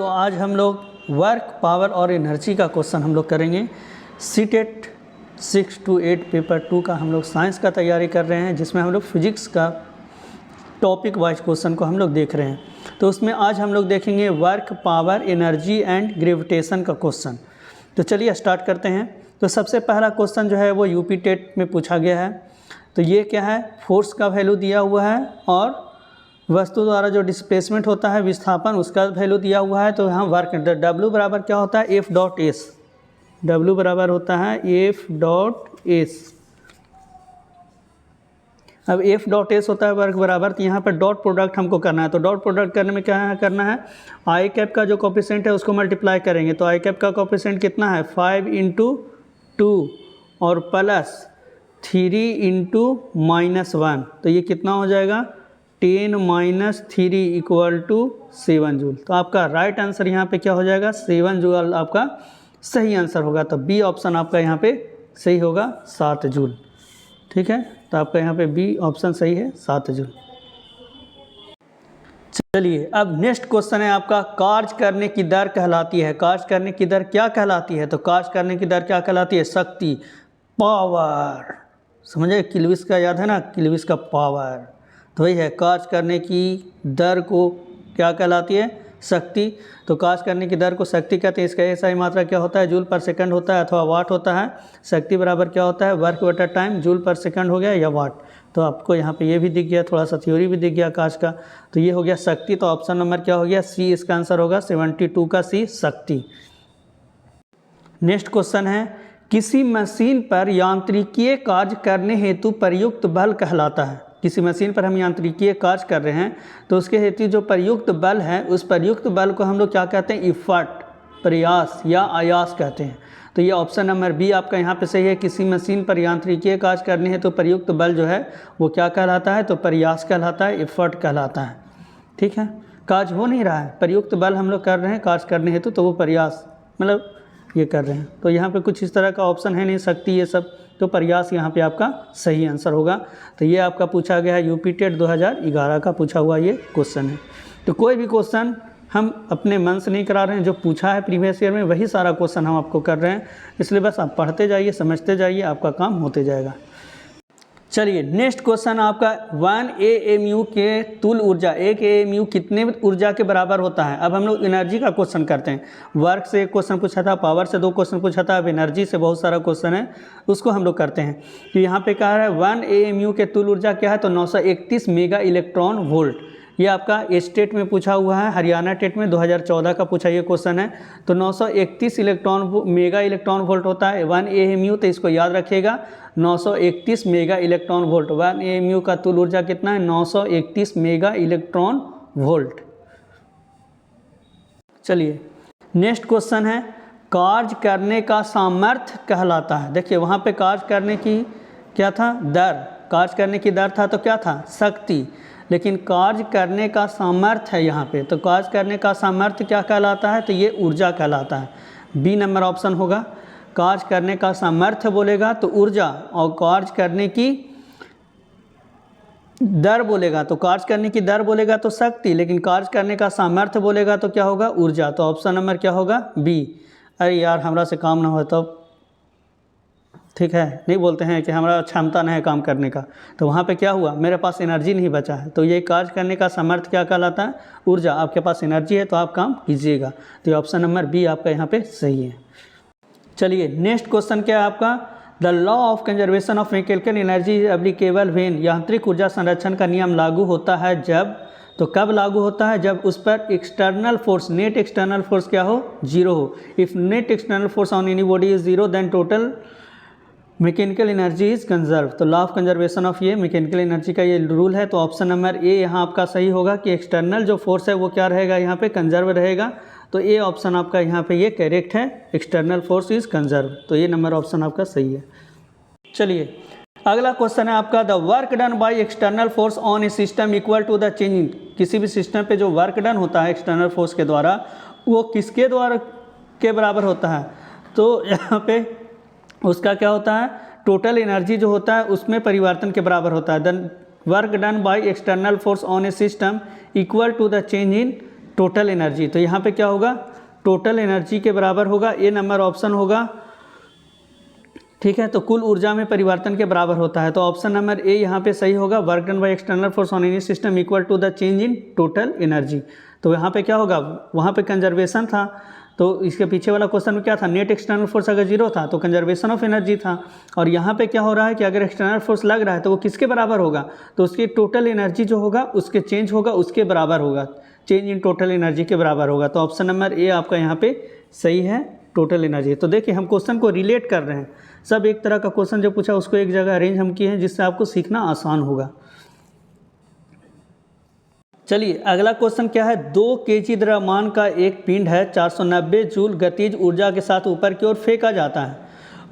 तो आज हम लोग वर्क, पावर और एनर्जी का क्वेश्चन हम लोग करेंगे। सीटेट 6 to 8 पेपर 2 का हम लोग साइंस का तैयारी कर रहे हैं, जिसमें हम लोग फिजिक्स का टॉपिक वाइज क्वेश्चन को हम लोग देख रहे हैं। तो उसमें आज हम लोग देखेंगे work, power, energy and gravitation का क्वेश्चन। तो चलिए स्टार्ट करते हैं। तो सबसे पहला क्वेश्चन जो है वो यूपी टेट में पूछा गया है। तो ये क्या है, फोर्स का वैल्यू दिया हुआ है और वस्तु द्वारा जो डिस्प्लेसमेंट होता है विस्थापन, उसका वैल्यू दिया हुआ है। तो यहाँ वर्क W बराबर क्या होता है, F डॉट एस। W बराबर होता है F डॉट एस। अब F डॉट एस होता है वर्क बराबर, तो यहाँ पर डॉट प्रोडक्ट हमको करना है। तो डॉट प्रोडक्ट करने में क्या करना है, आई कैप का जो कोफिशिएंट है उसको मल्टीप्लाई करेंगे। तो आई कैप का कोफिशिएंट कितना है, 5 × 2 और प्लस 3 × -1। तो ये कितना हो जाएगा, 10 - 3 = 7 जूल। तो आपका राइट आंसर यहाँ पे क्या हो जाएगा, 7 जूल आपका सही आंसर होगा। तो बी ऑप्शन आपका यहाँ पे सही होगा, 7 जूल। ठीक है, तो आपका यहाँ पे बी ऑप्शन सही है, 7 जूल। चलिए अब नेक्स्ट क्वेश्चन है आपका, कार्य करने की दर कहलाती है। कार्य करने की दर क्या कहलाती है, तो कार्य करने की दर क्या कहलाती है, शक्ति, पावर। समझे, किल्विस का याद है ना, किल्विस का पावर। तो वही है, कार्य करने की दर को क्या कहलाती है, शक्ति। तो कार्य करने की दर को शक्ति कहते हैं। इसका ऐसा मात्रा क्या होता है, जूल पर सेकंड होता है अथवा वाट होता है। शक्ति बराबर क्या होता है, वर्क बटा टाइम, जूल पर सेकंड हो गया या वाट। तो आपको यहाँ पे ये भी दिख गया, थोड़ा सा थ्योरी भी दिख गया कार्य का। तो ये हो गया शक्ति। तो ऑप्शन नंबर क्या हो गया, सी इसका आंसर होगा, 72 का सी, शक्ति। नेक्स्ट क्वेश्चन है, किसी मशीन पर यांत्रिकीय कार्य करने हेतु प्रयुक्त बल कहलाता है। किसी मशीन पर हम यांत्रिकीय कार्य कर रहे हैं तो उसके हेतु जो प्रयुक्त बल है, उस प्रयुक्त बल को हम लोग क्या कहते हैं, इफर्ट, प्रयास या आयास कहते हैं। तो ये ऑप्शन नंबर बी आपका यहाँ पे सही है। किसी मशीन पर यांत्रिकीय कार्य करने हेतु तो प्रयुक्त बल जो है वो क्या कहलाता है, तो प्रयास कहलाता है, इफर्ट कहलाता है। ठीक है, कार्य हो नहीं रहा है, प्रयुक्त बल हम लोग कर रहे हैं कार्य करने हेतु, तो वो प्रयास मतलब ये कर रहे हैं। तो यहाँ पे कुछ इस तरह का ऑप्शन है नहीं, शक्ति ये सब, तो प्रयास यहाँ पे आपका सही आंसर होगा। तो ये आपका पूछा गया है, यूपी टेट 2011 का पूछा हुआ ये क्वेश्चन है। तो कोई भी क्वेश्चन हम अपने मन से नहीं करा रहे हैं, जो पूछा है प्रीवियस ईयर में वही सारा क्वेश्चन हम आपको कर रहे हैं। इसलिए बस आप पढ़ते जाइए, समझते जाइए, आपका काम होते जाएगा। चलिए नेक्स्ट क्वेश्चन आपका, 1 AMU के तुल ऊर्जा, 1 AMU कितने ऊर्जा के बराबर होता है। अब हम लोग एनर्जी का क्वेश्चन करते हैं। वर्क से एक क्वेश्चन पूछा था, पावर से 2 क्वेश्चन पूछा था, अब एनर्जी से बहुत सारा क्वेश्चन है, उसको हम लोग करते हैं। तो यहाँ पे कहा है 1 AMU के तुल ऊर्जा क्या है, तो 931 मेगा इलेक्ट्रॉन वोल्ट। ये आपका स्टेट में पूछा हुआ है, हरियाणा टेट में 2014 का पूछा ये क्वेश्चन है। तो 931 मेगा इलेक्ट्रॉन वोल्ट होता है 1 AMU। तो इसको याद रखिएगा, 931 मेगा इलेक्ट्रॉन वोल्ट। 1 AMU का तुल ऊर्जा कितना है, 931 मेगा इलेक्ट्रॉन वोल्ट। चलिए नेक्स्ट क्वेश्चन है, कार्य करने का सामर्थ्य कहलाता है। देखिए वहाँ पे कार्य करने की क्या था, दर, कार्य करने की दर था तो क्या था, शक्ति। लेकिन कार्य करने का सामर्थ्य है यहाँ पे, तो कार्य करने का सामर्थ्य क्या कहलाता है, तो ये ऊर्जा कहलाता है। बी नंबर ऑप्शन होगा। कार्य करने का सामर्थ्य बोलेगा तो ऊर्जा, और कार्य करने की दर बोलेगा तो कार्य करने की दर बोलेगा तो शक्ति, लेकिन कार्य करने का सामर्थ्य बोलेगा तो क्या होगा, ऊर्जा। तो ऑप्शन नंबर क्या होगा, बी। अरे यार हमरा से काम ना हो तो ठीक है, नहीं बोलते हैं कि हमारा क्षमता नहीं है काम करने का, तो वहाँ पे क्या हुआ, मेरे पास एनर्जी नहीं बचा है। तो ये कार्य करने का सामर्थ्य क्या कहलाता है, ऊर्जा। आपके पास एनर्जी है तो आप काम कीजिएगा। तो ये ऑप्शन नंबर बी आपका यहाँ पे सही है। चलिए नेक्स्ट क्वेश्चन क्या है आपका, the law of conservation of mechanical energy applicable when. यांत्रिक ऊर्जा संरक्षण का नियम लागू होता है जब, तो कब लागू होता है, जब उस पर external force, net external force क्या हो, 0 हो। If net external force on any body is 0 then total mechanical energy is conserve. तो लॉ ऑफ कंजर्वेशन ऑफ ये मैकेनिकल एनर्जी का ये रूल है। तो ऑप्शन नंबर ए यहाँ आपका सही होगा कि एक्सटर्नल जो फोर्स है वो क्या रहेगा, यहाँ पे कंजर्व रहेगा। तो ए ऑप्शन आपका यहाँ पे ये करेक्ट है, एक्सटर्नल फोर्स इज कंजर्व। तो ये नंबर ऑप्शन आपका सही है। चलिए अगला क्वेश्चन है आपका, the work done by external force on a system equal to the change in. किसी भी सिस्टम पे जो वर्क डन होता है एक्सटर्नल फोर्स के द्वारा, वो किसके द्वारा के बराबर होता है, तो यहाँ पे उसका क्या होता है, टोटल एनर्जी जो होता है उसमें परिवर्तन के बराबर होता है। Then work done by external force on a system equal to the change in total energy, तो यहाँ पे क्या होगा, टोटल एनर्जी के बराबर होगा, ए नंबर ऑप्शन होगा, ठीक है। तो कुल ऊर्जा में परिवर्तन के बराबर होता है, तो ऑप्शन नंबर ए यहाँ पे सही होगा, work done by external force on any system equal to the change in total energy. तो यहाँ पे क्या होगा, वहाँ पे कंजर्वेशन था, तो इसके पीछे वाला क्वेश्चन में क्या था, नेट एक्सटर्नल फोर्स अगर जीरो था तो कंजर्वेशन ऑफ एनर्जी था, और यहाँ पे क्या हो रहा है कि अगर एक्सटर्नल फोर्स लग रहा है तो वो किसके बराबर होगा, तो उसकी टोटल एनर्जी जो होगा उसके चेंज होगा उसके बराबर होगा, चेंज इन टोटल एनर्जी के बराबर होगा। तो ऑप्शन नंबर ए आपका यहाँ पे सही है, टोटल एनर्जी। तो देखिए हम क्वेश्चन को रिलेट कर रहे हैं, सब एक तरह का क्वेश्चन जो पूछा उसको एक जगह अरेंज हम किए हैं जिससे आपको सीखना आसान होगा। चलिए अगला क्वेश्चन क्या है, 2 kg द्रव्यमान का एक पिंड है, 490 जूल गतिज ऊर्जा के साथ ऊपर की ओर फेंका जाता है,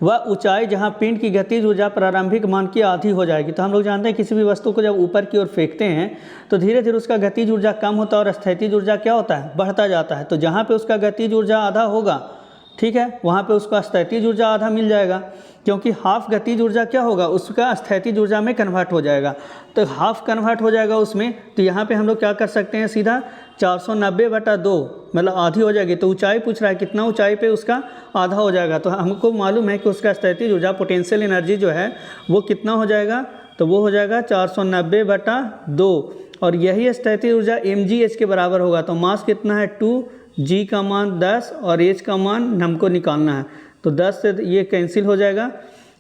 वह ऊंचाई जहां पिंड की गतिज ऊर्जा प्रारंभिक मान की आधी हो जाएगी। तो हम लोग जानते हैं किसी भी वस्तु को जब ऊपर की ओर फेंकते हैं तो धीरे धीरे उसका गतिज ऊर्जा कम होता है और स्थैतिज ऊर्जा क्या होता है, बढ़ता जाता है। तो जहाँ पे उसका गतिज ऊर्जा आधा होगा, ठीक है, वहाँ पे उसका स्थैतिज ऊर्जा आधा मिल जाएगा, क्योंकि हाफ गतिज ऊर्जा क्या होगा, उसका स्थैतिज ऊर्जा में कन्वर्ट हो जाएगा, तो हाफ कन्वर्ट हो जाएगा उसमें। तो यहाँ पे हम लोग क्या कर सकते हैं, सीधा 490/2 मतलब आधी हो जाएगी। तो ऊंचाई पूछ रहा है, कितना ऊंचाई पे उसका आधा हो जाएगा, तो हमको मालूम है कि उसका स्थैतिज ऊर्जा पोटेंशियल एनर्जी जो है वो कितना हो जाएगा, तो वो हो जाएगा 490/2, और यही स्थैतिज ऊर्जा mgh के बराबर होगा। तो मास कितना है 2, g का मान 10 और h का मान हमको निकालना है, तो 10 से ये कैंसिल हो जाएगा।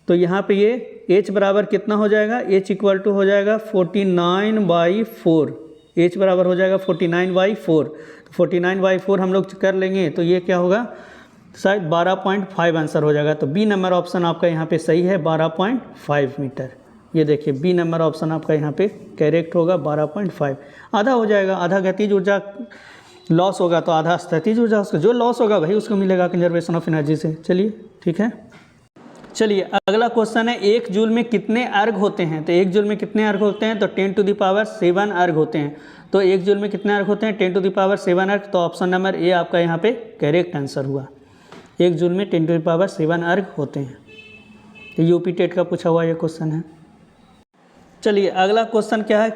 तो यहाँ पे ये h बराबर कितना हो जाएगा, h इक्वल टू हो जाएगा 49/4, h बराबर हो जाएगा 49/4। तो 49/4 हम लोग कर लेंगे तो ये क्या होगा, शायद 12.5 आंसर हो जाएगा। तो बी नंबर ऑप्शन आपका यहाँ पे सही है, 12.5 मीटर। ये देखिए बी नंबर ऑप्शन आपका यहाँ पे करेक्ट होगा, 12.5। आधा हो जाएगा, आधा गतिज ऊर्जा लॉस होगा तो आधा स्थैतिज ऊर्जा, उसका जो लॉस होगा वही उसको मिलेगा कंजर्वेशन ऑफ एनर्जी से। चलिए ठीक है। चलिए अगला क्वेश्चन है, 1 जूल में कितने अर्घ होते हैं। तो 1 जूल में कितने अर्घ होते हैं, तो 10⁻7 अर्घ होते हैं। तो 1 जूल में कितने अर्घ होते हैं, 10⁻7 अर्घ। तो ऑप्शन नंबर ए आपका यहाँ पे करेक्ट आंसर हुआ, 1 जूल में 10⁻7 अर्घ होते हैं। तो यूपी टेट का पूछा हुआ ये क्वेश्चन है। चलिए अगला क्वेश्चन क्या है,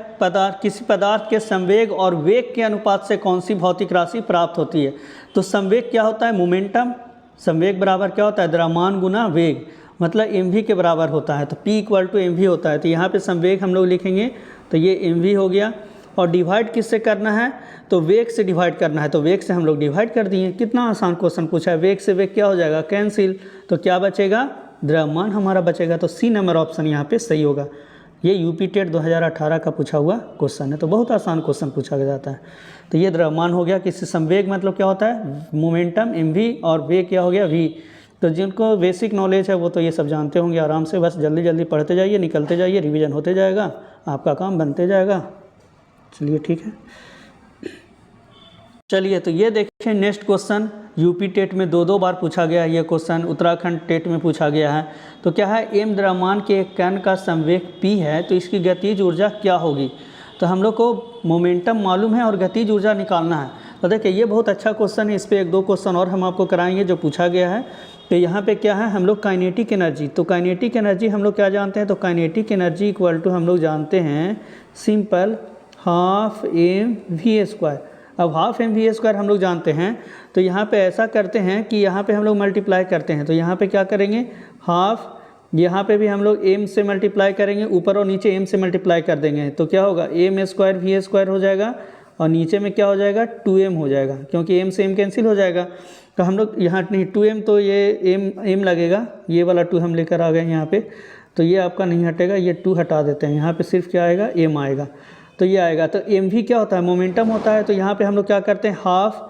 किसी पदार्थ के संवेग और वेग के अनुपात से कौन सी भौतिक राशि प्राप्त होती है। तो संवेग क्या होता है, मोमेंटम। संवेग बराबर क्या होता है, द्रव्यमान गुना वेग, मतलब mv के बराबर होता है। तो p इक्वल टू mv होता है। तो यहाँ पे संवेग हम लोग लिखेंगे तो ये mv हो गया, और डिवाइड किससे करना है, तो वेग से डिवाइड करना है। तो वेग से हम लोग डिवाइड कर दिए। कितना आसान क्वेश्चन पूछा है, वेग से वेग क्या हो जाएगा, कैंसिल। तो क्या बचेगा, द्रव्यमान हमारा बचेगा। तो सी नंबर ऑप्शन यहाँ पे सही होगा। ये यूपी टेट 2018 का पूछा हुआ क्वेश्चन है, तो बहुत आसान क्वेश्चन पूछा जाता है। तो ये द्रव्यमान हो गया। किसी संवेग मतलब क्या होता है, मोमेंटम mv, और वेग क्या हो गया v। तो जिनको बेसिक नॉलेज है वो तो ये सब जानते होंगे आराम से, बस जल्दी जल्दी पढ़ते जाइए, निकलते जाइए, रिवीजन होते जाएगा, आपका काम बनते जाएगा। चलिए ठीक है। चलिए तो ये देखिए नेक्स्ट क्वेश्चन, यूपी टेट में 2 बार पूछा गया है ये क्वेश्चन, उत्तराखंड टेट में पूछा गया है। तो क्या है, m द्रव्यमान के एक कण का संवेग p है, तो इसकी गतिज ऊर्जा क्या होगी। तो हम लोग को मोमेंटम मालूम है और गतिज ऊर्जा निकालना है। तो देखिए ये बहुत अच्छा क्वेश्चन है, इस पर 1-2 क्वेश्चन और हम आपको कराएंगे जो पूछा गया है। तो यहाँ पे क्या है, हम लोग काइनेटिक एनर्जी, तो काइनेटिक एनर्जी हम लोग क्या जानते हैं, तो काइनेटिक एनर्जी इक्वल टू हम लोग जानते हैं सिंपल हाफ mv²। अब हाफ mv² हम लोग जानते हैं, तो यहाँ पे ऐसा करते हैं कि यहाँ पे हम लोग मल्टीप्लाई करते हैं। तो यहाँ पे क्या करेंगे, हाफ, यहाँ पे भी हम लोग m से मल्टीप्लाई करेंगे, ऊपर और नीचे m से मल्टीप्लाई कर देंगे। तो क्या होगा, m² v² हो जाएगा, और नीचे में क्या हो जाएगा, 2m हो जाएगा, क्योंकि m से m कैंसिल हो जाएगा। तो हम लोग यहाँ नहीं 2m, तो ये m लगेगा, ये वाला 2 हम लेकर आ गए यहाँ पे, तो ये आपका नहीं हटेगा, ये 2 हटा देते हैं। यहाँ पे सिर्फ क्या आएगा, m आएगा, तो ये आएगा। तो mv क्या होता है, मोमेंटम होता है। तो यहाँ पे हम लोग क्या करते हैं, हाफ,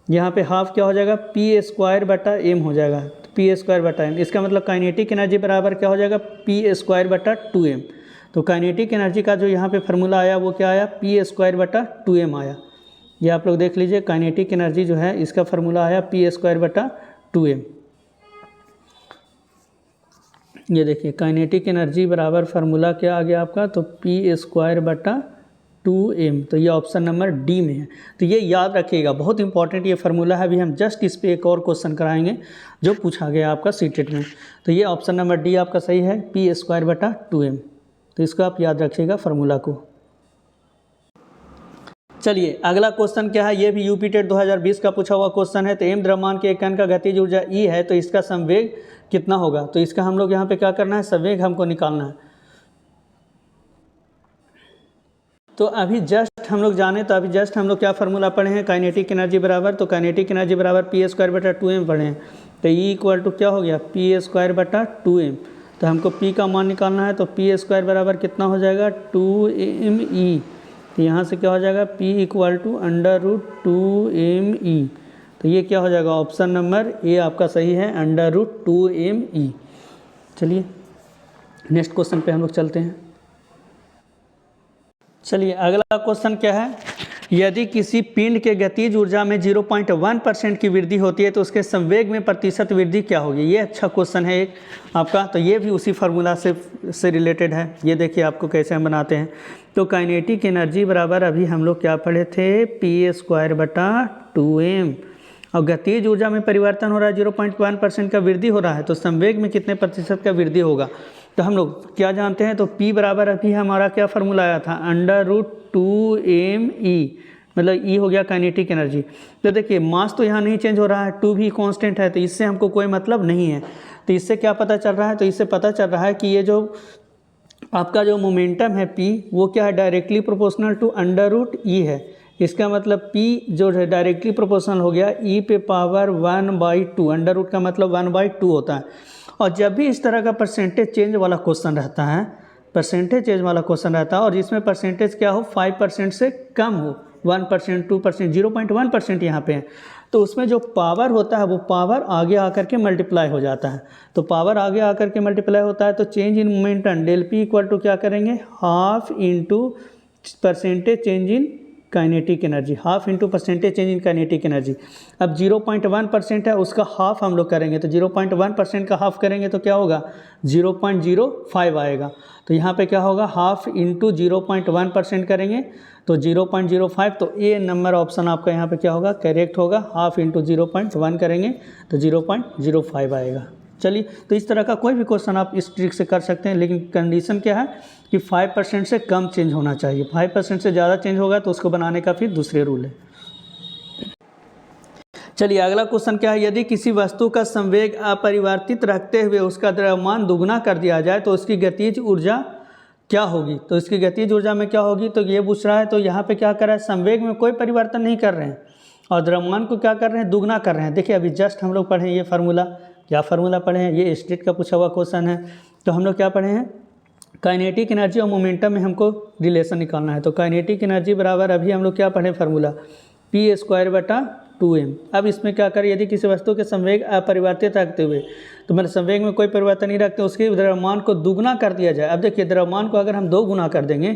यहाँ पे हाफ क्या हो जाएगा, p²/m हो जाएगा, तो p²/m। इसका मतलब काइनेटिक एनर्जी बराबर क्या हो जाएगा, p²/2m। तो काइनेटिक एनर्जी का जो यहाँ पे फार्मूला आया वो क्या आया, p²/2m आया। ये आप लोग देख लीजिए, काइनेटिक एनर्जी जो है इसका फार्मूला आया p²/2m। ये देखिए काइनेटिक एनर्जी बराबर फार्मूला क्या आ गया आपका, तो p²/2m। तो ये ऑप्शन नंबर डी में है। तो ये याद रखिएगा, बहुत इंपॉर्टेंट ये फार्मूला है। अभी हम जस्ट इस पे एक और क्वेश्चन कराएंगे जो पूछा गया आपका सीटेट में। तो ये ऑप्शन नंबर डी आपका सही है, p²/2m। तो इसको आप याद रखिएगा फार्मूला को। चलिए अगला क्वेश्चन क्या है, ये भी यूपी टेट 2020 का पूछा हुआ क्वेश्चन है। तो एम द्रव्यमान के एक कण का गतिज ऊर्जा ई है, तो इसका संवेग कितना होगा। तो इसका हम लोग यहाँ पे क्या करना है, संवेग हमको निकालना है। तो अभी जस्ट हम लोग जाने, तो अभी जस्ट हम लोग क्या फार्मूला पढ़े हैं, काइनेटिक एनर्जी बराबर, तो काइनेटिक एनर्जी बराबर पी स्क्वायर बटा 2m पढ़े हैं। तो ई इक्वल टू क्या हो गया, पी स्क्वायर बटा 2m। तो हमको p का मान निकालना है, तो पी स्क्वायर बराबर कितना हो जाएगा 2me। तो यहाँ से क्या हो जाएगा p इक्वल टू √2me। तो ये क्या हो जाएगा, ऑप्शन नंबर ए आपका सही है, √2me। चलिए नेक्स्ट क्वेश्चन पे हम लोग चलते हैं। चलिए अगला क्वेश्चन क्या है, यदि किसी पिंड के गतिज ऊर्जा में 0.1% की वृद्धि होती है तो उसके संवेग में प्रतिशत वृद्धि क्या होगी। ये अच्छा क्वेश्चन है एक आपका। तो ये भी उसी फार्मूला से रिलेटेड है। ये देखिए आपको कैसे हम बनाते हैं। तो काइनेटिक एनर्जी बराबर अभी हम लोग क्या पढ़े थे, पी स्क्वायर बटा 2m। और गतिज ऊर्जा में परिवर्तन हो रहा है, 0.1% का वृद्धि हो रहा है, तो संवेग में कितने प्रतिशत का वृद्धि होगा। तो हम लोग क्या जानते हैं, तो P बराबर अभी हमारा क्या फार्मूला आया था, √2me, मतलब E हो गया काइनेटिक एनर्जी। तो देखिए मास तो यहाँ नहीं चेंज हो रहा है, 2 भी कांस्टेंट है, तो इससे हमको कोई मतलब नहीं है। तो इससे क्या पता चल रहा है, तो इससे पता चल रहा है कि ये जो आपका जो मोमेंटम है P, वो क्या है, डायरेक्टली प्रोपोर्शनल टू √E है। इसका मतलब P जो है डायरेक्टली प्रोपोर्शनल हो गया E पे पावर 1/2। √, का मतलब 1/2 होता है। और जब भी इस तरह का परसेंटेज चेंज वाला क्वेश्चन रहता है, परसेंटेज चेंज वाला क्वेश्चन रहता है, और जिसमें परसेंटेज क्या हो, 5% से कम हो, 1%, 2%, 0.1% यहाँ पे है, तो उसमें जो पावर होता है वो पावर आगे आकर के मल्टीप्लाई हो जाता है। तो पावर आगे आकर के मल्टीप्लाई होता है, तो change in momentum del p equal to क्या करेंगे, half into percentage change in kinetic energy, half into percentage change in kinetic energy. अब 0.1% है, उसका हाफ हम लोग करेंगे, तो 0.1% का हाफ करेंगे तो क्या होगा, 0.05 आएगा। तो यहाँ पे क्या होगा, हाफ इंटू 0.1% करेंगे तो 0.05। तो ए नंबर ऑप्शन आपका यहाँ पे क्या होगा, करेक्ट होगा। हाफ इंटू 0.1 करेंगे तो 0.05 आएगा। चलिए, तो इस तरह का कोई भी क्वेश्चन आप इस ट्रिक से कर सकते हैं, लेकिन कंडीशन क्या है कि 5% से कम चेंज होना चाहिए। 5% से ज़्यादा चेंज होगा तो उसको बनाने का फिर दूसरे रूल है। चलिए अगला क्वेश्चन क्या है, यदि किसी वस्तु का संवेग अपरिवर्तित रखते हुए उसका द्रव्यमान दुगना कर दिया जाए तो उसकी गतिज ऊर्जा क्या होगी। तो इसकी गतिज ऊर्जा में क्या होगी, तो ये पूछ रहा है। तो यहाँ पे क्या कर रहा है, संवेग में कोई परिवर्तन नहीं कर रहे हैं और द्रव्यमान को क्या कर रहे हैं, दुगना कर रहे हैं। देखिए अभी जस्ट हम लोग पढ़े ये फार्मूला, क्या फार्मूला पढ़े हैं, ये स्टेट का पूछा हुआ क्वेश्चन है। तो हम लोग क्या पढ़े हैं, काइनेटिक एनर्जी और मोमेंटम में हमको रिलेशन निकालना है। तो काइनेटिक एनर्जी बराबर अभी हम लोग क्या पढ़े फार्मूला, पी स्क्वायर बटा 2m। अब इसमें क्या करें, यदि किसी वस्तु के संवेग अपरिवर्तित रखते हुए, तो मतलब संवेग में कोई परिवर्तन नहीं रखते, उसके द्रव्यमान को दुगना कर दिया जाए। अब देखिए द्रव्यमान को अगर हम 2 गुना कर देंगे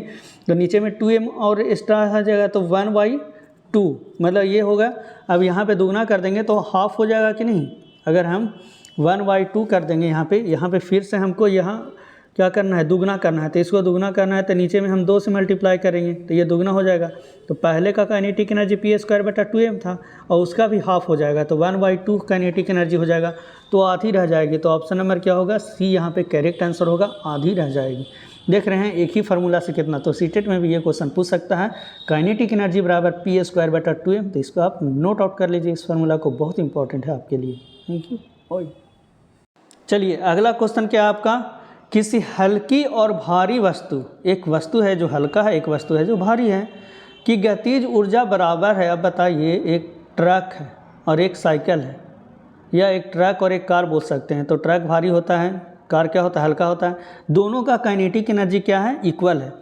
तो नीचे में 2m और एक्स्ट्रा आ जाएगा, तो 1/2 मतलब ये होगा। अब यहाँ पे दुगना कर देंगे तो हाफ हो जाएगा कि नहीं। अगर हम 1/2 कर देंगे यहाँ पे फिर से हमको यहाँ क्या करना है, दुगना करना है। तो इसको दुगना करना है तो नीचे में हम 2 से मल्टीप्लाई करेंगे तो ये दुगना हो जाएगा। तो पहले का काइनेटिक एनर्जी पी स्क्वायर बटा 2m था और उसका भी हाफ हो जाएगा, तो 1/2 काइनेटिक एनर्जी हो जाएगा, तो आधी रह जाएगी। तो ऑप्शन नंबर क्या होगा, सी यहाँ पे करेक्ट आंसर होगा, आधी रह जाएगी। देख रहे हैं एक ही फार्मूला से कितना। तो सीटेट में भी ये क्वेश्चन पूछ सकता है, काइनेटिक एनर्जी बराबर पी स्क्वायर बटा 2m। तो इसको आप नोट आउट कर लीजिए, इस फार्मूला को, बहुत इंपॉर्टेंट है आपके लिए। Thank you. चलिए अगला क्वेश्चन क्या है आपका, किसी हल्की और भारी वस्तु, एक वस्तु है जो हल्का है, एक वस्तु है जो भारी है, कि गतिज ऊर्जा बराबर है। अब बताइए, एक ट्रक है और एक साइकिल है, या एक ट्रक और एक कार बोल सकते हैं। तो ट्रक भारी होता है, कार क्या होता है, हल्का होता है। दोनों का काइनेटिक एनर्जी क्या है, इक्वल है।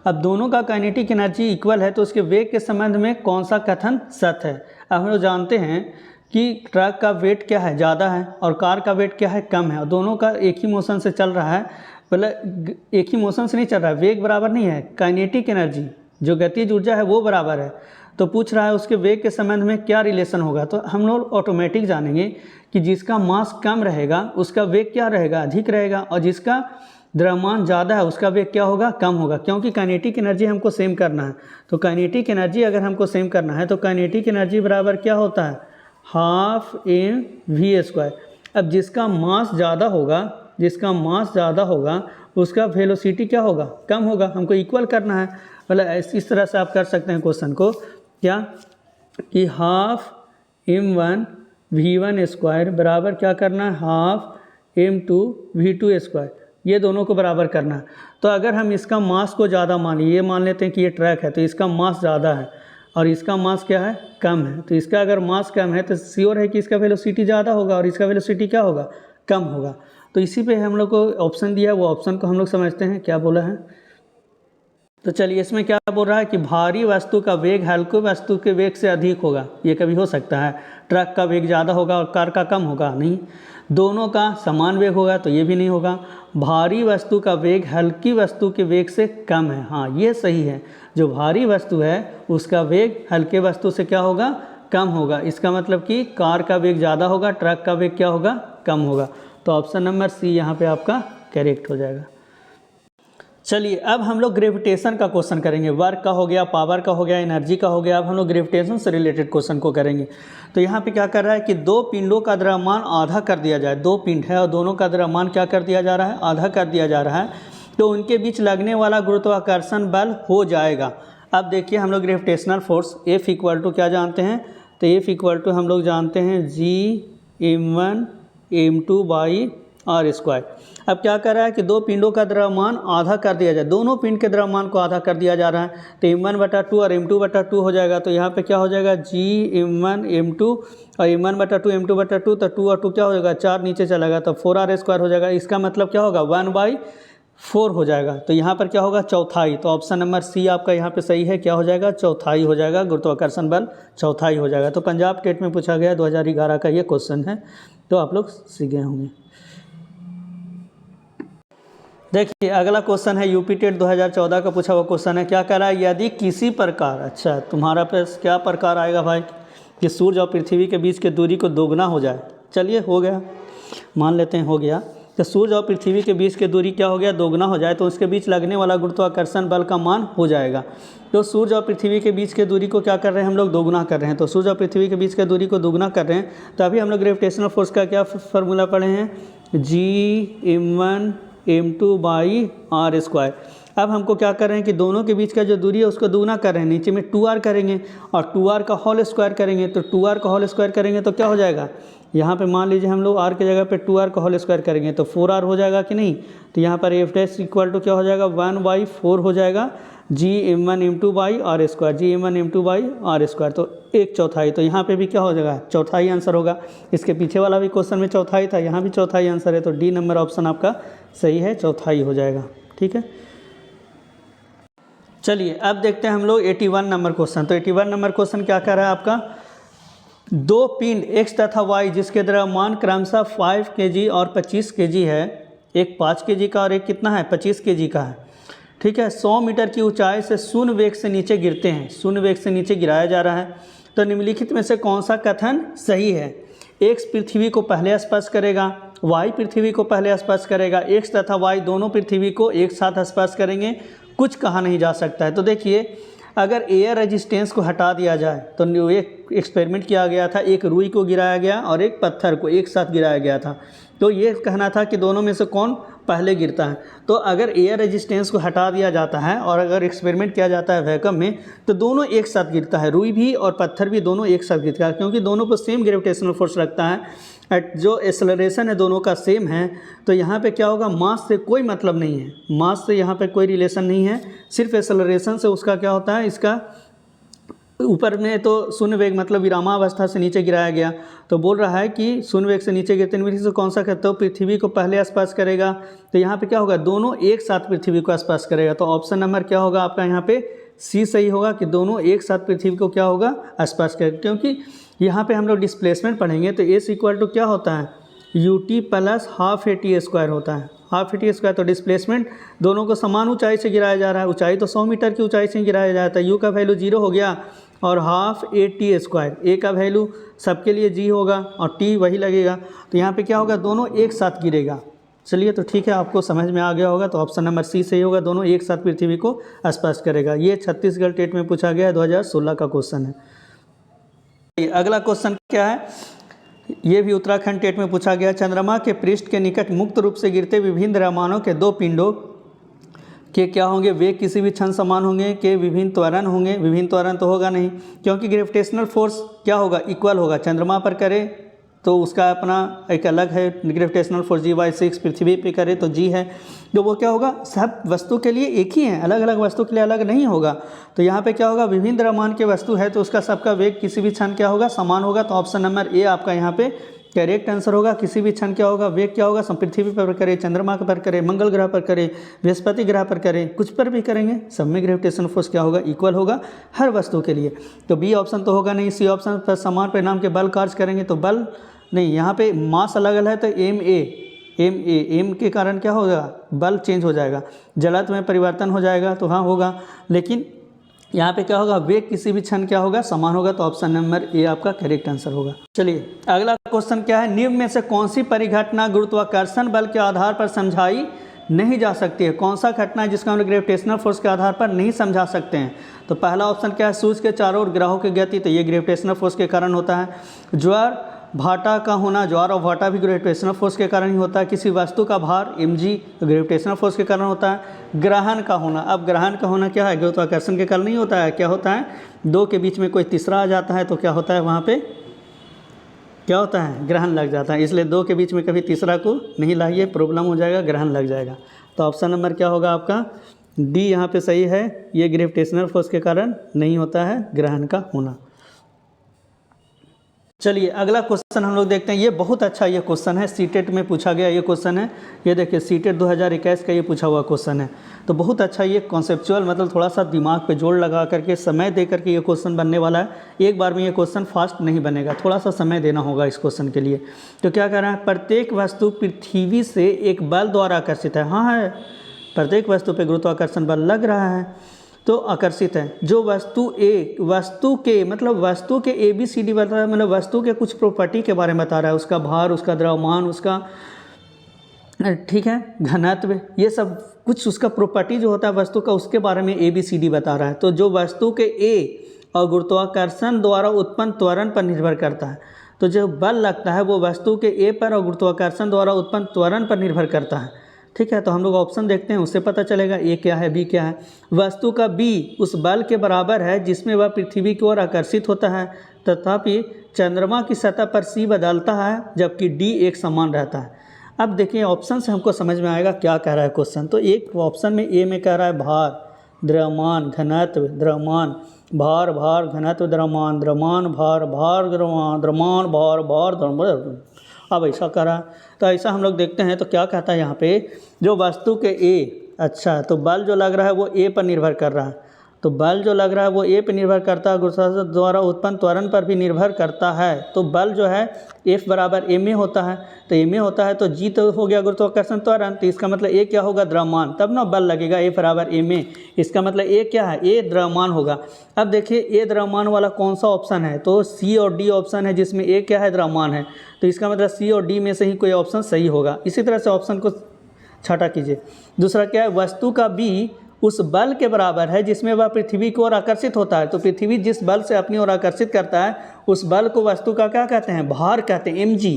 अब दोनों का काइनेटिक एनर्जी इक्वल है तो उसके वेग के संबंध में कौन सा कथन सत्य है। अब हम लोग जानते हैं कि ट्रक का वेट क्या है, ज़्यादा है, और कार का वेट क्या है, कम है, और दोनों का एक ही मोशन से चल रहा है। मतलब एक ही मोशन से नहीं चल रहा है, वेग बराबर नहीं है, काइनेटिक एनर्जी जो गतिज ऊर्जा है वो बराबर है। तो पूछ रहा है उसके वेग के संबंध में क्या रिलेशन होगा। तो हम लोग ऑटोमेटिक जानेंगे कि जिसका मास कम रहेगा उसका वेग क्या रहेगा, अधिक रहेगा, और जिसका द्रव्यमान ज़्यादा है उसका वेग क्या होगा, कम होगा, क्योंकि काइनेटिक एनर्जी हमको सेम करना है। तो काइनेटिक एनर्जी अगर हमको सेम करना है तो काइनेटिक एनर्जी बराबर क्या होता है, हाफ mv²। अब जिसका मास ज़्यादा होगा, जिसका मास ज़्यादा होगा उसका वेलोसिटी क्या होगा, कम होगा। हमको इक्वल करना है। मतलब इस तरह से आप कर सकते हैं क्वेश्चन को, क्या कि हाफ m1 v1 स्क्वायर बराबर क्या करना है, हाफ m2 v2 स्क्वायर, ये दोनों को बराबर करना है। तो अगर हम इसका मास को ज़्यादा मान लिए, ये मान लेते हैं कि ये ट्रैक है तो इसका मास ज़्यादा है और इसका मास क्या है, कम है, तो इसका अगर मास कम है तो श्योर है कि इसका वेलोसिटी ज़्यादा होगा और इसका वेलोसिटी क्या होगा, कम होगा। तो इसी पे हम लोग को ऑप्शन दिया है, वो ऑप्शन को हम लोग समझते हैं क्या बोला है। तो चलिए इसमें क्या बोल रहा है कि भारी वस्तु का वेग हल्के वस्तु के वेग से अधिक होगा। ये कभी हो सकता है, ट्रक का वेग ज़्यादा होगा और कार का कम होगा, नहीं। दोनों का समान वेग होगा तो ये भी नहीं होगा। भारी वस्तु का वेग हल्की वस्तु के वेग से कम है, हाँ ये सही है। जो भारी वस्तु है उसका वेग हल्के वस्तु से क्या होगा, कम होगा। इसका मतलब कि कार का वेग ज़्यादा होगा, ट्रक का वेग क्या होगा, कम होगा। तो ऑप्शन नंबर सी यहाँ पे आपका करेक्ट हो जाएगा। चलिए अब हम लोग ग्रेविटेशन का क्वेश्चन करेंगे। वर्क का हो गया, पावर का हो गया, एनर्जी का हो गया, अब हम लोग ग्रेविटेशन से रिलेटेड क्वेश्चन को करेंगे। तो यहाँ पे क्या कर रहा है कि दो पिंडों का द्रव्यमान आधा कर दिया जाए। दो पिंड है और दोनों का द्रव्यमान क्या कर दिया जा रहा है, आधा कर दिया जा रहा है। तो उनके बीच लगने वाला गुरुत्वाकर्षण बल हो जाएगा। अब देखिए हम लोग gravitational force F equal to क्या जानते हैं, तो F इक्वल टू हम लोग जानते हैं G(m1 m2 by r square. अब क्या कर रहा है कि दो पिंडों का द्रव्यमान आधा कर दिया जाए, दोनों पिंड के द्रव्यमान को आधा कर दिया जा रहा है। तो m1/2 और m2/2 हो जाएगा। तो यहाँ पे क्या हो जाएगा, G(m1 m2 और m1/2 m2/2, तो 2 और 2 क्या हो जाएगा, 4 नीचे चलेगा तो 4r स्क्वायर हो जाएगा। इसका मतलब क्या होगा, 1/4 हो जाएगा। तो यहाँ पर क्या होगा, चौथाई। तो ऑप्शन नंबर सी आपका यहाँ पे सही है, क्या हो जाएगा, चौथाई हो जाएगा। गुरुत्वाकर्षण बल चौथाई हो जाएगा। तो पंजाब टेट में पूछा गया 2011 का ये क्वेश्चन है, तो आप लोग सीख गए होंगे। देखिए अगला क्वेश्चन है यूपी टेट 2014 का पूछा हुआ क्वेश्चन है। क्या कह रहा है, यदि किसी प्रकार, अच्छा तुम्हारा पास क्या प्रकार आएगा भाई, कि सूर्य और पृथ्वी के बीच की दूरी को दोगुना हो जाए। चलिए हो गया, मान लेते हैं हो गया। तो सूर्य और पृथ्वी के बीच की दूरी क्या हो गया, दोगुना हो जाए, तो उसके बीच लगने वाला गुरुत्वाकर्षण बल का मान हो जाएगा। तो सूर्य और पृथ्वी के बीच की दूरी को क्या कर रहे हैं हम लोग, दोगुना कर रहे हैं। तो सूर्य और पृथ्वी के बीच की दूरी को दोगुना कर रहे हैं। तो अभी हम लोग ग्रेविटेशनल फोर्स का क्या फार्मूला पढ़े हैं, G(m1 m2 by r square. अब हमको क्या कर रहे हैं कि दोनों के बीच का जो दूरी है उसको दोगुना कर रहे हैं, नीचे में 2r करेंगे और 2r का होल स्क्वायर करेंगे। तो 2r का होल स्क्वायर करेंगे तो क्या हो जाएगा, यहाँ पे मान लीजिए हम लोग r की जगह पे 2r का होल स्क्वायर करेंगे तो 4r हो जाएगा कि नहीं। तो यहाँ पर f डैश इक्वल टू क्या हो जाएगा, 1/4 हो जाएगा G(m1 m2 by r square, G(m1 m2 by r square. तो 1/4। तो यहाँ पे भी क्या हो जाएगा, चौथाई आंसर होगा। इसके पीछे वाला भी क्वेश्चन में चौथाई था, यहाँ भी चौथाई आंसर है। तो डी नंबर ऑप्शन आपका सही है, चौथाई हो जाएगा। ठीक है, चलिए अब देखते हैं हम लोग 81 नंबर क्वेश्चन। तो 81 नंबर क्वेश्चन क्या कह रहा है आपका, दो पिंड x तथा y जिसके द्रव्यमान क्रमशः 5 kg और 25 kg है, एक 5 kg का और एक कितना है, 25 kg का है। ठीक है, 100 मीटर की ऊंचाई से शून्य वेग से नीचे गिरते हैं, शून्य वेग से नीचे गिराया जा रहा है। तो निम्नलिखित में से कौन सा कथन सही है, x पृथ्वी को पहले स्पर्श करेगा, y पृथ्वी को पहले स्पर्श करेगा, x तथा y दोनों पृथ्वी को एक साथ स्पर्श करेंगे, कुछ कहा नहीं जा सकता है। तो देखिए अगर एयर रेजिस्टेंस को हटा दिया जाए, तो एक एक्सपेरिमेंट किया गया था, एक रुई को गिराया गया और एक पत्थर को एक साथ गिराया गया था। तो ये कहना था कि दोनों में से कौन पहले गिरता है। तो अगर एयर रेजिस्टेंस को हटा दिया जाता है और अगर एक्सपेरिमेंट किया जाता है वैक्यूम में, तो दोनों एक साथ गिरता है, रुई भी और पत्थर भी दोनों एक साथ गिरता है, क्योंकि दोनों पर सेम ग्रेविटेशनल फोर्स लगता है, जो एक्सेलरेशन है दोनों का सेम है। तो यहाँ पे क्या होगा, मास से कोई मतलब नहीं है, मास से यहाँ पे कोई रिलेशन नहीं है, सिर्फ एक्सेलरेशन से उसका क्या होता है, इसका ऊपर में तो शून्य वेग मतलब विरामावस्था से नीचे गिराया गया। तो बोल रहा है कि शून्य वेग से नीचे गिरते हैं से कौन सा कहते हो, पृथ्वी को पहले स्पर्श करेगा। तो यहाँ पे क्या होगा, दोनों एक साथ पृथ्वी को स्पर्श करेगा। तो ऑप्शन नंबर क्या होगा आपका यहाँ पे सी सही होगा, कि दोनों एक साथ पृथ्वी को क्या होगा, स्पर्श करेगा। क्योंकि यहाँ पे हम लोग डिस्प्लेसमेंट पढ़ेंगे तो एस इक्वल टू क्या होता है, ut plus half AT square होता है, हाफ AT स्क्वायर। तो डिस्प्लेसमेंट दोनों को समान ऊंचाई से गिराया जा रहा है, ऊंचाई तो 100 मीटर की ऊंचाई से गिराया जाता है। u का वैल्यू 0 हो गया और हाफ AT स्क्वायर, a का वैल्यू सबके लिए g होगा और t वही लगेगा। तो यहाँ पे क्या होगा, दोनों एक साथ गिरेगा। चलिए तो ठीक है, आपको समझ में आ गया होगा। तो ऑप्शन नंबर सी सही होगा, दोनों एक साथ पृथ्वी को स्पर्श करेगा। ये छत्तीसगढ़ टेट में पूछा गया 2016 का क्वेश्चन है। अगला क्वेश्चन क्या है, ये भी उत्तराखंड टेट में पूछा गया। चंद्रमा के पृष्ठ के निकट मुक्त रूप से गिरते विभिन्न द्रव्यमानों के दो पिंडों कि क्या होंगे, वेग किसी भी क्षण समान होंगे, कि विभिन्न त्वरण होंगे, विभिन्न त्वरण तो होगा नहीं, क्योंकि ग्रेविटेशनल फोर्स क्या होगा, इक्वल होगा। चंद्रमा पर करे तो उसका अपना एक अलग है ग्रेविटेशनल फोर्स G/6, पृथ्वी पे करे तो G है, तो वो क्या होगा, सब वस्तु के लिए एक ही है, अलग अलग वस्तु के लिए अलग नहीं होगा। तो यहाँ पे क्या होगा, विभिन्न द्रव्यमान के वस्तु है तो उसका सबका वेग किसी भी क्षण क्या होगा, समान होगा। तो ऑप्शन नंबर ए आपका यहाँ पे करेक्ट आंसर होगा। किसी भी क्षण क्या होगा, वेग क्या होगा, पृथ्वी पर करे, चंद्रमा पर करे, मंगल ग्रह पर करे, बृहस्पति ग्रह पर करे, कुछ पर भी करेंगे, सब में ग्रेविटेशनल फोर्स क्या होगा, इक्वल होगा हर वस्तु के लिए। तो बी ऑप्शन तो होगा नहीं। सी ऑप्शन पर समान परिणाम के बल कार्य करेंगे तो बल नहीं, यहाँ पे मास अलग अलग है तो एम के कारण क्या होगा, बल चेंज हो जाएगा, जड़त्व में परिवर्तन हो जाएगा तो हाँ होगा। लेकिन यहाँ पे क्या होगा, वेग किसी भी क्षण क्या होगा, समान होगा। तो ऑप्शन नंबर ए आपका करेक्ट आंसर होगा। चलिए अगला क्वेश्चन क्या है, निम्न में से कौन सी परिघटना गुरुत्वाकर्षण बल के आधार पर समझाई नहीं जा सकती है। कौन सा घटना है जिसको हम ग्रेविटेशनल फोर्स के आधार पर नहीं समझा सकते हैं। तो पहला ऑप्शन क्या है, सूर्य के चारों ओर ग्रहों की गति, तो ये ग्रेविटेशनल फोर्स के कारण होता है। ज्वार भाटा का होना, ज्वार और भाटा भी ग्रेविटेशनल फोर्स के कारण ही होता है। किसी वस्तु का भार mg ग्रेविटेशनल फोर्स के कारण होता है। ग्रहण का होना, अब ग्रहण का होना क्या है, गुरुत्वाकर्षण के कारण नहीं होता है, क्या होता है, दो के बीच में कोई तीसरा आ जाता है तो क्या होता है, वहाँ पे क्या होता है, ग्रहण लग जाता है। इसलिए दो के बीच में कभी तीसरा को नहीं लाइए, प्रॉब्लम हो जाएगा, ग्रहण लग जाएगा। तो ऑप्शन नंबर क्या होगा आपका, डी यहाँ पे सही है। ये ग्रेविटेशनल फोर्स के कारण नहीं होता है ग्रहण का होना। चलिए अगला क्वेश्चन हम लोग देखते हैं। ये बहुत अच्छा ये क्वेश्चन है, सीटेट में पूछा गया ये क्वेश्चन है। ये देखिए सीटेट 2021 का ये पूछा हुआ क्वेश्चन है। तो बहुत अच्छा ये कॉन्सेप्चुअल, मतलब थोड़ा सा दिमाग पे जोर लगा करके समय दे करके ये क्वेश्चन बनने वाला है। एक बार में ये क्वेश्चन फास्ट नहीं बनेगा, थोड़ा सा समय देना होगा इस क्वेश्चन के लिए। तो क्या कह रहा है, प्रत्येक वस्तु पृथ्वी से एक बल द्वारा आकर्षित है। हाँ है, प्रत्येक वस्तु पर गुरुत्वाकर्षण बल लग रहा है तो आकर्षित है। जो वस्तु वस्तु के मतलब वस्तु के ABCD बता रहा है, मतलब वस्तु के कुछ प्रॉपर्टी के बारे में बता रहा है, उसका भार, उसका द्रव्यमान, उसका ठीक है घनत्व, ये सब कुछ उसका प्रॉपर्टी जो होता है वस्तु का, उसके बारे में ABCD बता रहा है। तो जो वस्तु के A और गुरुत्वाकर्षण द्वारा उत्पन्न त्वरण पर निर्भर करता है। तो जो बल लगता है वो वस्तु के A पर और गुरुत्वाकर्षण द्वारा उत्पन्न त्वरण पर निर्भर करता है। ठीक है, तो हम लोग ऑप्शन देखते हैं, उससे पता चलेगा ए क्या है, बी क्या है। वस्तु का बी उस बल के बराबर है जिसमें वह पृथ्वी की ओर आकर्षित होता है, तथापि चंद्रमा की सतह पर सी बदलता है जबकि डी एक समान रहता है। अब देखिए ऑप्शन से हमको समझ में आएगा क्या कह रहा है क्वेश्चन। तो एक ऑप्शन में ए में कह रहा है भार, द्रव्यमान, घनत्व, द्रव्यमान, भार, भार, घनत्व, द्रव्यमान, द्रव्यमान, भार, भार, द्रव्यमान, द्रव्यमान, भार, भार, द्रव्यमान। अब ऐसा करा तो ऐसा हम लोग देखते हैं। तो क्या कहता है यहाँ पे, जो वस्तु के ए, अच्छा तो बल जो लग रहा है वो ए पर निर्भर कर रहा है। तो बल जो लग रहा है वो ए पर निर्भर करता है, गुरुत्वाकर्षण द्वारा उत्पन्न त्वरण पर भी निर्भर करता है। तो बल जो है F बराबर ma होता है, तो ma होता है तो G तो हो गया गुरुत्वाकर्षण त्वरण, तो इसका मतलब A क्या होगा, द्रव्यमान, तब ना बल लगेगा F बराबर ma। इसका मतलब A क्या है, A द्रव्यमान होगा। अब देखिए A द्रव्यमान वाला कौन सा ऑप्शन है, तो C और D ऑप्शन है जिसमें A क्या है, द्रव्यमान है। तो इसका मतलब C और D में से ही कोई ऑप्शन सही होगा। इसी तरह से ऑप्शन को छाटा कीजिए। दूसरा क्या है, वस्तु का B उस बल के बराबर है जिसमें वह पृथ्वी की ओर आकर्षित होता है। तो पृथ्वी जिस बल से अपनी ओर आकर्षित करता है उस बल को वस्तु का क्या कहते हैं, भार कहते हैं, mg।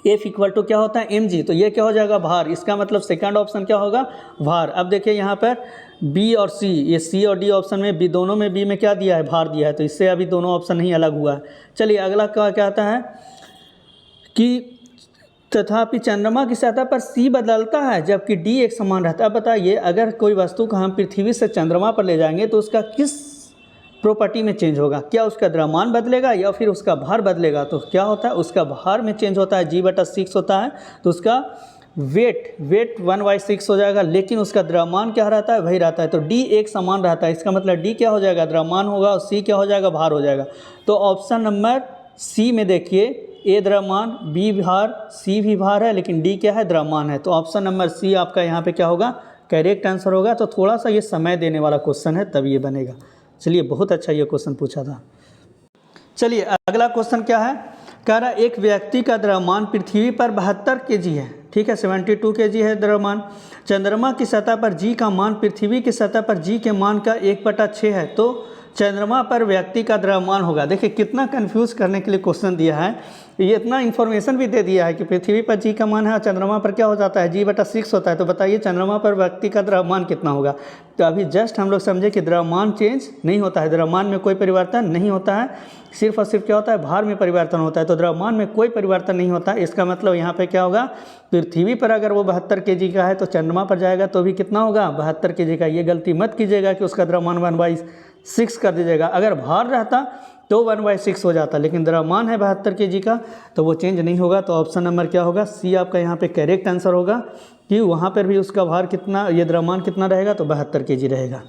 F इक्वल टू क्या होता है, mg। तो ये क्या हो जाएगा, भार। इसका मतलब सेकंड ऑप्शन क्या होगा, भार। अब देखिए यहाँ पर B और C, ये C और D ऑप्शन में B, दोनों में B में क्या दिया है, भार दिया है। तो इससे अभी दोनों ऑप्शन नहीं अलग हुआ है। चलिए अगला क्या कहता है कि तथापि चंद्रमा की सतह पर C बदलता है जबकि D एक समान रहता है। अब बताइए अगर कोई वस्तु को हम पृथ्वी से चंद्रमा पर ले जाएंगे तो उसका किस प्रॉपर्टी में चेंज होगा, क्या उसका द्रव्यमान बदलेगा या फिर उसका भार बदलेगा। तो क्या होता है, उसका भार में चेंज होता है, G/6 होता है, तो उसका वेट 1/6 हो जाएगा, लेकिन उसका द्रव्यमान क्या रहता है, वही रहता है। तो D एक समान रहता है, इसका मतलब D क्या हो जाएगा, द्रव्यमान होगा, और C क्या हो जाएगा, भार हो जाएगा। तो ऑप्शन नंबर C में देखिए A द्रव्यमान, B भार, C भी भार है, लेकिन D क्या है, द्रव्यमान है। तो ऑप्शन नंबर C आपका यहाँ पे क्या होगा, करेक्ट आंसर होगा। तो थोड़ा सा ये समय देने वाला क्वेश्चन है तब ये बनेगा। चलिए बहुत अच्छा ये क्वेश्चन पूछा था। चलिए अगला क्वेश्चन क्या है, कह रहा है एक व्यक्ति का द्रव्यमान पृथ्वी पर 72 kg है, ठीक है, 72 kg है द्रव्यमान। चंद्रमा की सतह पर G का मान पृथ्वी की सतह पर G के मान का 1/6 है, तो चंद्रमा पर व्यक्ति का द्रव्यमान होगा। देखिए कितना कंफ्यूज करने के लिए क्वेश्चन दिया है ये इतना इन्फॉर्मेशन भी दे दिया है कि पृथ्वी पर जी का मान है और चंद्रमा पर क्या हो जाता है, g/6 होता है। तो बताइए चंद्रमा पर व्यक्ति का द्रव्यमान कितना होगा। तो अभी जस्ट हम लोग समझे कि द्रव्यमान चेंज नहीं होता है, द्रव्यमान में कोई परिवर्तन नहीं होता है, सिर्फ और सिर्फ क्या होता है, भार में परिवर्तन होता है। तो द्रव्यमान में कोई परिवर्तन नहीं होता है। इसका मतलब यहाँ पे क्या होगा, पृथ्वी पर अगर वो 72 kg का है तो चंद्रमा पर जाएगा तो भी कितना होगा, 72 kg का। ये गलती मत कीजिएगा कि उसका द्रव्यमान 1/6 कर दीजिएगा। अगर भार रहता तो 1/6 हो जाता, लेकिन द्रव्यमान है 72 kg का तो वो चेंज नहीं होगा। तो ऑप्शन नंबर क्या होगा, सी आपका यहाँ पे करेक्ट आंसर होगा कि वहाँ पर भी उसका भार कितना, ये द्रव्यमान कितना रहेगा, तो 72 kg रहेगा।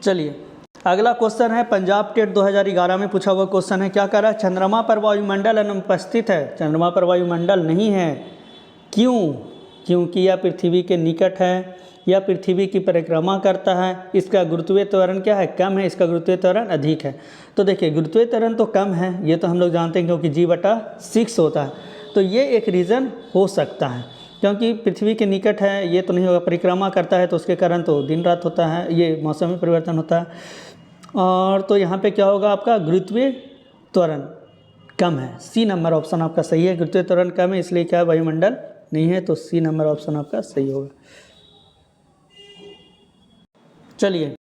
चलिए अगला क्वेश्चन है पंजाब टेट 2011 में पूछा हुआ क्वेश्चन है। क्या कह रहा है, चंद्रमा पर वायुमंडल अनुपस्थित है। चंद्रमा पर वायुमंडल नहीं है, क्यों? क्योंकि यह पृथ्वी के निकट है, या पृथ्वी की परिक्रमा करता है, इसका गुरुत्वीय त्वरण क्या है, कम है, इसका गुरुत्वीय त्वरण अधिक है। तो देखिए गुरुत्वीय त्वरण तो कम है, ये तो हम लोग जानते हैं क्योंकि g/6 होता है। तो ये एक रीज़न हो सकता है, क्योंकि पृथ्वी के निकट है, ये तो नहीं होगा। परिक्रमा करता है तो उसके कारण तो दिन रात होता है, ये मौसम में परिवर्तन होता है। और तो यहाँ पे क्या होगा, आपका गुरुत्वीय त्वरण कम है। सी नंबर ऑप्शन आपका सही है, गुरुत्वीय त्वरण कम है इसलिए क्या वायुमंडल नहीं है। तो सी नंबर ऑप्शन आपका सही होगा। चलिए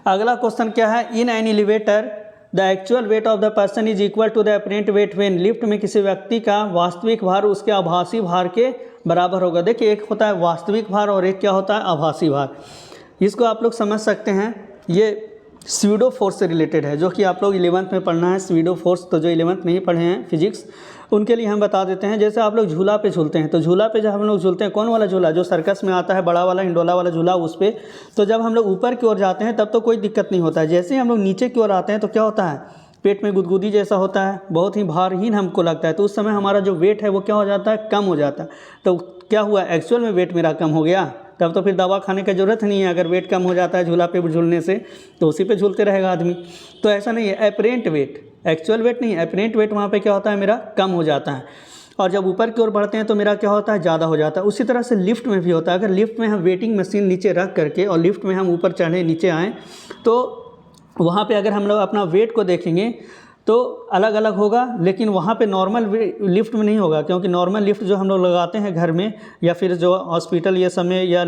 अगला क्वेश्चन क्या है, in an elevator the actual weight of the person is equal to the apparent weight when. Lift में किसी व्यक्ति का वास्तविक भार उसके आभासी भार के बराबर होगा। देखिए एक होता है वास्तविक भार और एक क्या होता है, आभासी भार। इसको आप लोग समझ सकते हैं, ये स्यूडो फोर्स से रिलेटेड है, जो कि आप लोग 11th में पढ़ना है स्यूडो फोर्स। तो जो 11th नहीं पढ़े हैं फिजिक्स, उनके लिए हम बता देते हैं। जैसे आप लोग झूला पे झूलते हैं, तो झूला पे जब हम लोग झूलते हैं, कौन वाला झूला, जो सर्कस में आता है बड़ा वाला हिंडोला वाला झूला, उस पर तो जब हम लोग ऊपर की ओर जाते हैं तब तो कोई दिक्कत नहीं होता है। जैसे ही हम लोग नीचे की ओर आते हैं तो क्या होता है, पेट में गुदगुदी जैसा होता है, बहुत ही भारहीन हमको लगता है। तो उस समय हमारा जो वेट है वो क्या हो जाता है, कम हो जाता है। तो क्या हुआ, एक्चुअल में वेट मेरा कम हो गया, तब तो फिर दवा खाने की ज़रूरत नहीं है। अगर वेट कम हो जाता है झूला पे झूलने से तो उसी पे झूलते रहेगा आदमी। तो ऐसा नहीं है, अपरेंट वेट, एक्चुअल वेट नहीं, अपरेंट वेट वहाँ पे क्या होता है, मेरा कम हो जाता है। और जब ऊपर की ओर बढ़ते हैं तो मेरा क्या होता है, ज़्यादा हो जाता है। उसी तरह से लिफ्ट में भी होता है। अगर लिफ्ट में हम वेटिंग मशीन नीचे रख करके और लिफ्ट में हम ऊपर चढ़े नीचे आएँ तो वहाँ पे अगर हम लोग अपना वेट को देखेंगे तो अलग अलग होगा, लेकिन वहाँ पे नॉर्मल लिफ्ट में नहीं होगा। क्योंकि नॉर्मल लिफ्ट जो हम लोग लगाते हैं घर में या फिर जो हॉस्पिटल ये सब में या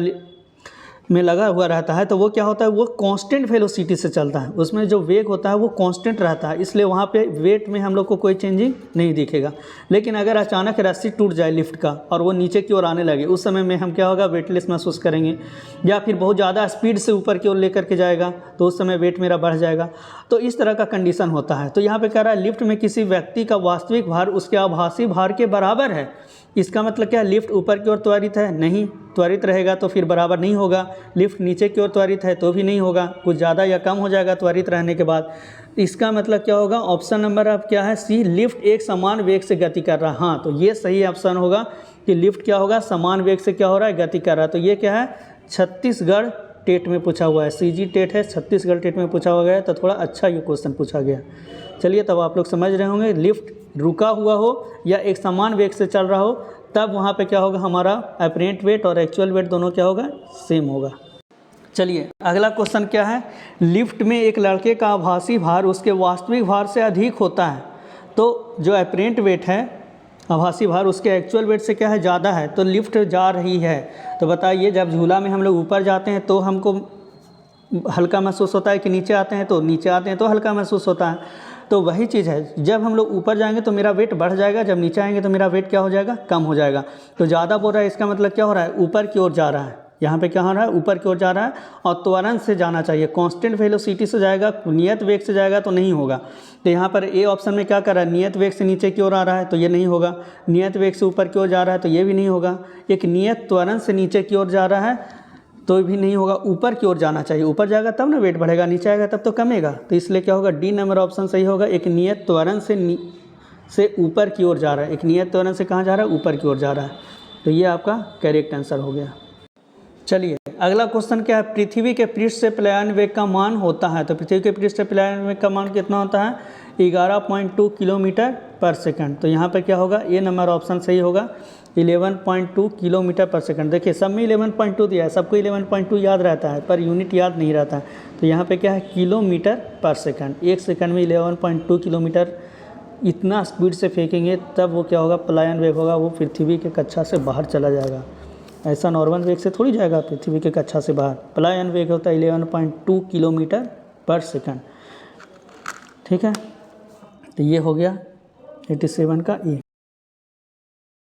में लगा हुआ रहता है, तो वो क्या होता है, वो कांस्टेंट वेलोसिटी से चलता है। उसमें जो वेग होता है वो कांस्टेंट रहता है, इसलिए वहाँ पे वेट में हम लोग को कोई चेंजिंग नहीं दिखेगा। लेकिन अगर अचानक रस्सी टूट जाए लिफ्ट का और वो नीचे की ओर आने लगे, उस समय में हम क्या होगा, वेटलेस महसूस करेंगे। या फिर बहुत ज़्यादा स्पीड से ऊपर की ओर लेकर के जाएगा तो उस समय वेट मेरा बढ़ जाएगा। तो इस तरह का कंडीशन होता है। तो यहाँ पर कह रहा है लिफ्ट में किसी व्यक्ति का वास्तविक भार उसके आभासी भार के बराबर है। इसका मतलब क्या, लिफ्ट ऊपर की ओर त्वरित है, नहीं, त्वरित रहेगा तो फिर बराबर नहीं होगा। लिफ्ट नीचे की ओर त्वरित है तो भी नहीं होगा, कुछ ज़्यादा या कम हो जाएगा त्वरित रहने के बाद। इसका मतलब क्या होगा, ऑप्शन नंबर अब क्या है, सी, लिफ्ट एक समान वेग से गति कर रहा है। हाँ, तो ये सही ऑप्शन होगा कि लिफ्ट क्या होगा, समान वेग से क्या हो रहा है, गति कर रहा है। तो ये क्या है, छत्तीसगढ़ टेट में पूछा हुआ है, सीजी टेट है, छत्तीसगढ़ टेट में पूछा हुआ है। तो थोड़ा अच्छा ये क्वेश्चन पूछा गया। चलिए तब आप लोग समझ रहे होंगे, लिफ्ट रुका हुआ हो या एक समान वेग से चल रहा हो तब वहाँ पे क्या होगा, हमारा अपरेंट वेट और एक्चुअल वेट दोनों क्या होगा, सेम होगा। चलिए अगला क्वेश्चन क्या है, लिफ्ट में एक लड़के का आभासी भार उसके वास्तविक भार से अधिक होता है। तो जो अपरेंट वेट है, आभासी भार उसके एक्चुअल वेट से क्या है, ज़्यादा है। तो लिफ्ट जा रही है, तो बताइए जब झूला में हम लोग ऊपर जाते हैं तो हमको हल्का महसूस होता है कि नीचे आते हैं तो नीचे आते हैं तो हल्का महसूस होता है। तो वही चीज़ है, जब हम लोग ऊपर जाएंगे तो मेरा वेट बढ़ जाएगा, जब नीचे आएंगे तो मेरा वेट क्या हो जाएगा, कम हो जाएगा। तो ज़्यादा बोल रहा है, इसका मतलब क्या हो रहा है, ऊपर की ओर जा रहा है। यहाँ पे क्या हो रहा है, ऊपर की ओर जा रहा है और त्वरण से जाना चाहिए, कांस्टेंट वेलोसिटी से जाएगा, नियत वेग से जाएगा तो नहीं होगा। तो यहाँ पर ए ऑप्शन में क्या कर रहा है, नियत वेग से नीचे की ओर आ रहा है तो ये नहीं होगा। नियत वेग से ऊपर की ओर जा रहा है तो ये भी नहीं होगा। एक नियत त्वरण से नीचे की ओर जा रहा है तो भी नहीं होगा। ऊपर की ओर जाना चाहिए, ऊपर जाएगा तब ना वेट बढ़ेगा, नीचे आएगा तब तो कमेगा। तो इसलिए क्या होगा, डी नंबर ऑप्शन सही होगा। एक नियत त्वरण से ऊपर की ओर जा रहा है, एक नियत त्वरण से कहाँ जा रहा है, ऊपर की ओर जा रहा है। तो ये आपका करेक्ट आंसर हो गया। चलिए अगला क्वेश्चन क्या है, पृथ्वी के पृष्ठ से पलायन वेग का मान होता है। तो पृथ्वी के पृष्ठ से पलायन वेग का मान कितना होता है, 11.2 किलोमीटर पर सेकंड। तो यहाँ पे क्या होगा, ये नंबर ऑप्शन सही होगा, 11.2 किलोमीटर पर सेकंड। देखिए सब में 11.2 दिया है, सबको 11.2 याद रहता है पर यूनिट याद नहीं रहता है। तो यहाँ पे क्या है, किलोमीटर पर सेकंड। एक सेकंड में 11.2 किलोमीटर इतना स्पीड से फेंकेंगे तब वो क्या होगा, पलायन वेग होगा, वो पृथ्वी के कक्षा से बाहर चला जाएगा। ऐसा नॉर्मल वेग से थोड़ी जाएगा पृथ्वी के कक्षा से बाहर। पलायन वेग होता है 11.2 किलोमीटर पर सेकंड। ठीक है, तो ये हो गया 87 का ए।